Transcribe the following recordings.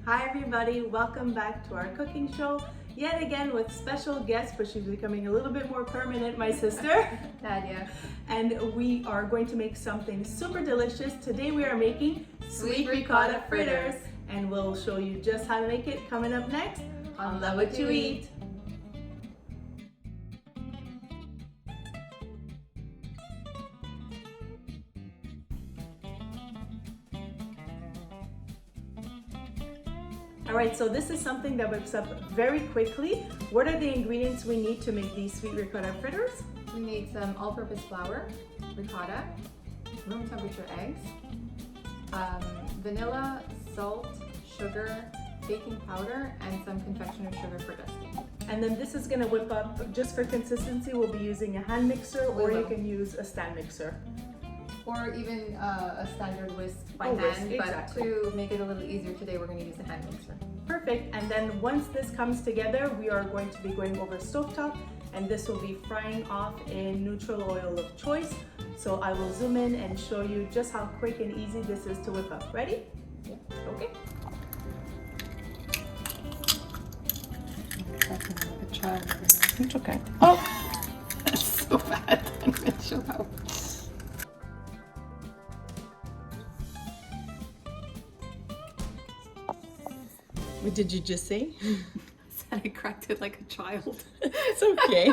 Hi everybody, welcome back to our cooking show. Yet again with special guest, but she's becoming a little bit more permanent, my sister. Nadia. And we are going to make something super delicious. Today we are making sweet ricotta fritters. And we'll show you just how to make it coming up next on Love What You Eat. Alright, so this is something that whips up very quickly. What are the ingredients we need to make these sweet ricotta fritters? We need some all-purpose flour, ricotta, room temperature eggs, vanilla, salt, sugar, baking powder, and some confectioner's sugar for dusting. And then this is going to whip up, just for consistency, we'll be using a hand mixer or you can use a stand mixer. Or even a standard whisk by Oh, hand, whisk, but exactly. to make it a little easier today, we're going to use a hand mixer. Perfect. And then once this comes together, we are going to be going over stovetop, and this will be frying off in neutral oil of choice. So I will zoom in and show you just how quick and easy this is to whip up. Ready? Yeah. Okay. It's okay. Oh, that's so bad. I'm gonna show how. What did you just say? I said I cracked it like a child. It's okay.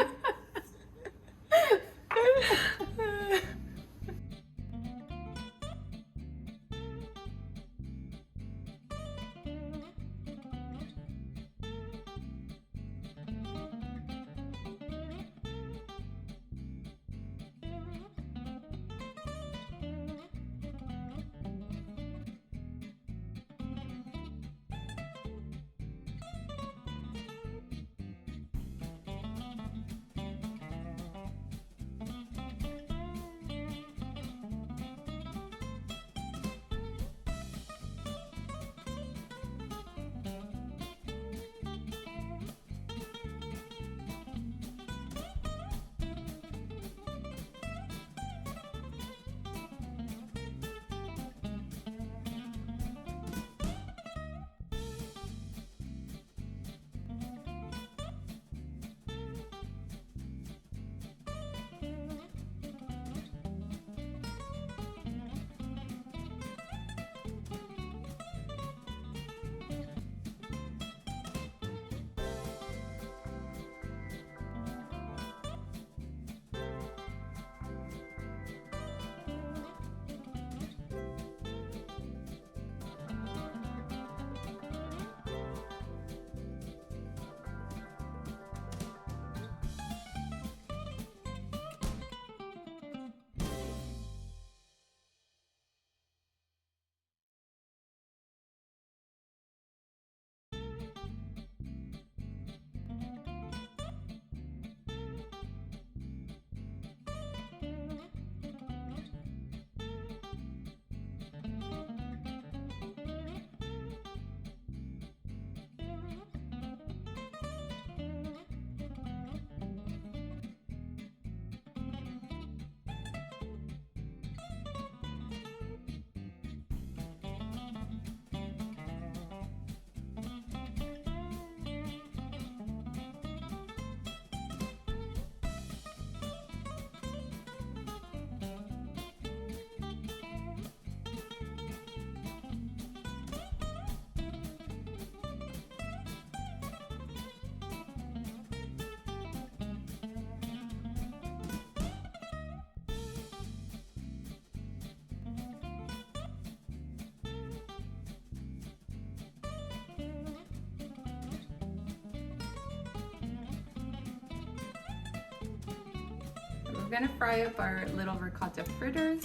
We're gonna fry up our little ricotta fritters.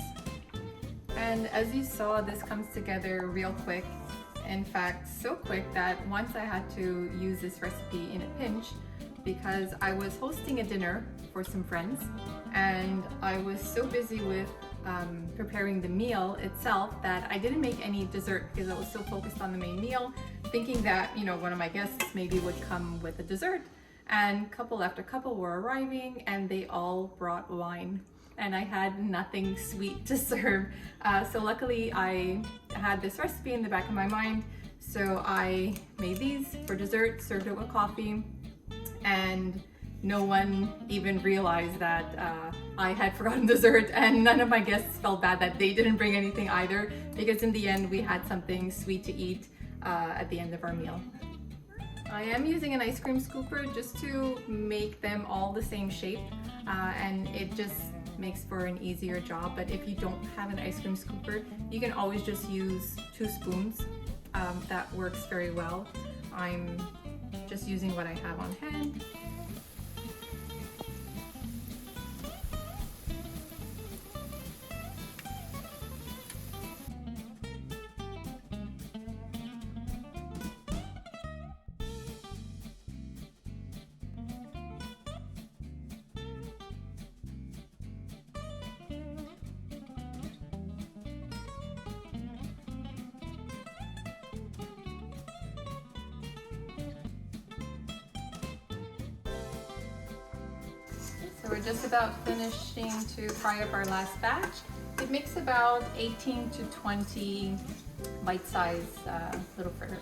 And as you saw, this comes together real quick. In fact, so quick that once I had to use this recipe in a pinch because I was hosting a dinner for some friends and I was so busy with preparing the meal itself that I didn't make any dessert because I was so focused on the main meal, thinking that, you know, one of my guests maybe would come with a dessert. And couple after couple were arriving and they all brought wine. And I had nothing sweet to serve. So luckily I had this recipe in the back of my mind. So I made these for dessert, served it with coffee, and no one even realized that I had forgotten dessert, and none of my guests felt bad that they didn't bring anything either, because in the end we had something sweet to eat at the end of our meal. I am using an ice cream scooper just to make them all the same shape, and it just makes for an easier job. But if you don't have an ice cream scooper, you can always just use 2 spoons. That works very well. I'm just using what I have on hand. So we're just about finishing to fry up our last batch. It makes about 18 to 20 bite-sized little fritters.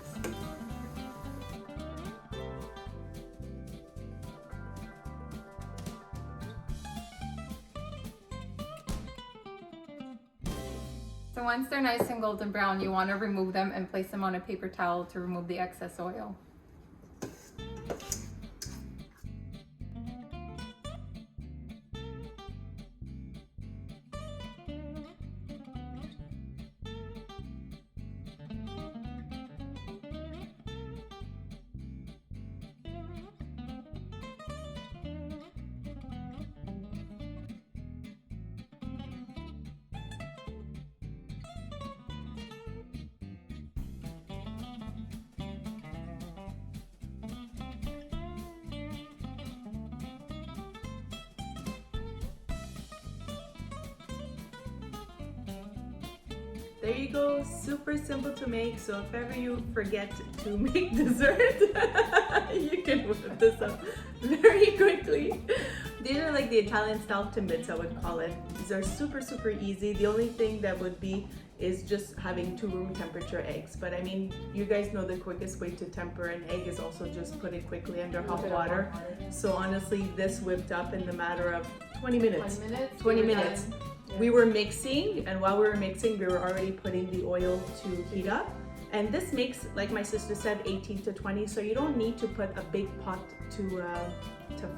So once they're nice and golden brown, you want to remove them and place them on a paper towel to remove the excess oil. There you go, super simple to make. So if ever you forget to make dessert, you can whip this up very quickly. These are like the Italian style timbits, I would call it. These are super, super easy. The only thing that would be is just having 2 room temperature eggs. But I mean, you guys know the quickest way to temper an egg is also just put it quickly under hot water. So honestly, this whipped up in the matter of 20 minutes. 20 minutes. Yeah. We were mixing, and while we were mixing, we were already putting the oil to heat up. And this makes, like my sister said, 18 to 20. So you don't need to put a big pot to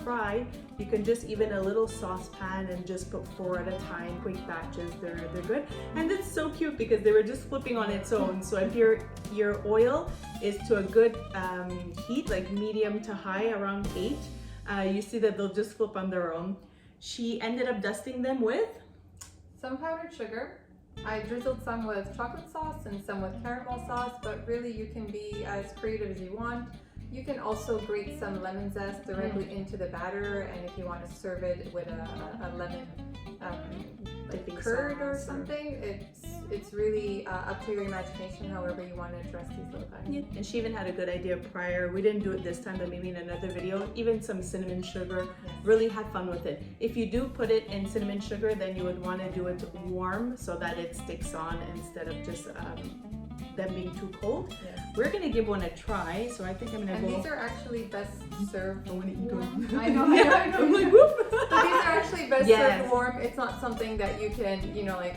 fry. You can just even a little saucepan and just put 4 at a time, quick batches. They're good. And it's so cute because they were just flipping on its own. So if your oil is to a good heat, like medium to high, around 8, you see that they'll just flip on their own. She ended up dusting them with some powdered sugar. I drizzled some with chocolate sauce and some with caramel sauce, but really you can be as creative as you want. You can also grate some lemon zest directly into the batter, and if you want to serve it with a lemon like curd or something, it's really up to your imagination, however you want to dress these little guys. Yeah. And she even had a good idea prior. We didn't do it this time, but maybe in another video. Even some cinnamon sugar. Yes. Really had fun with it. If you do put it in cinnamon sugar, then you would want to do it warm so that it sticks on instead of just them being too cold. Yes. We're gonna give one a try, so I think I'm gonna And go. these are actually best served warm. I know. I'm like, whoop. But these are actually best Yes. served warm. It's not something that you can, like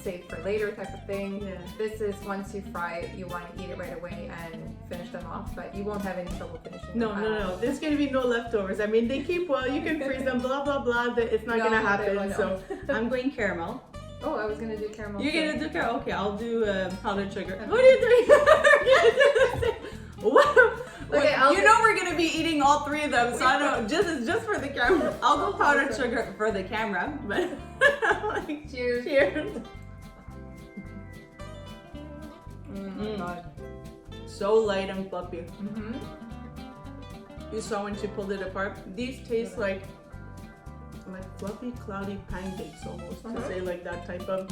save for later type of thing. Yeah. This is once you fry it, you want to eat it right away and finish them off, but you won't have any trouble finishing No. There's gonna be no leftovers. I mean, they keep well. You can freeze them. Blah blah blah. It's not gonna happen. So I'm going caramel. Oh, I was gonna do caramel. You're too. gonna do caramel? Okay, I'll do powdered sugar. Okay. What are you doing? What? Okay, We're gonna be eating all 3 of them, so I don't. It's just for the camera. I'll go powdered sugar for the camera, but like, cheers. cheers. Oh my god. So light and fluffy. Mm-hmm. You saw when she pulled it apart. These taste like fluffy, cloudy pancakes almost. To say like that type of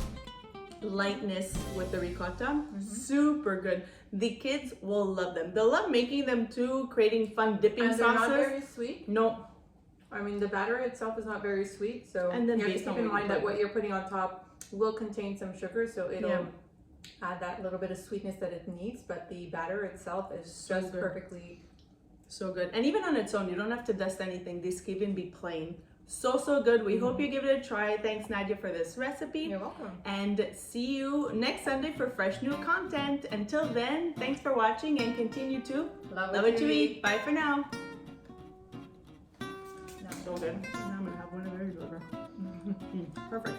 lightness with the ricotta. Super good. The kids will love them. They'll love making them too, creating fun dipping And they're sauces. not very sweet. No. I mean, the batter itself is not very sweet, so And then you have to based keep on in what you mind that put. what you're putting on top will contain some sugar, so it'll add that little bit of sweetness that it needs, but the batter itself is So just good. perfectly. So good. And even on its own, you don't have to dust anything. This can even be plain. So good. We hope you give it a try. Thanks, Nadia, for this recipe. You're welcome. And see you next Sunday for fresh new content. Until then, thanks for watching and continue to Love what you eat. Bye for now. No. So good. Now I'm going to have one of theirs over. Perfect.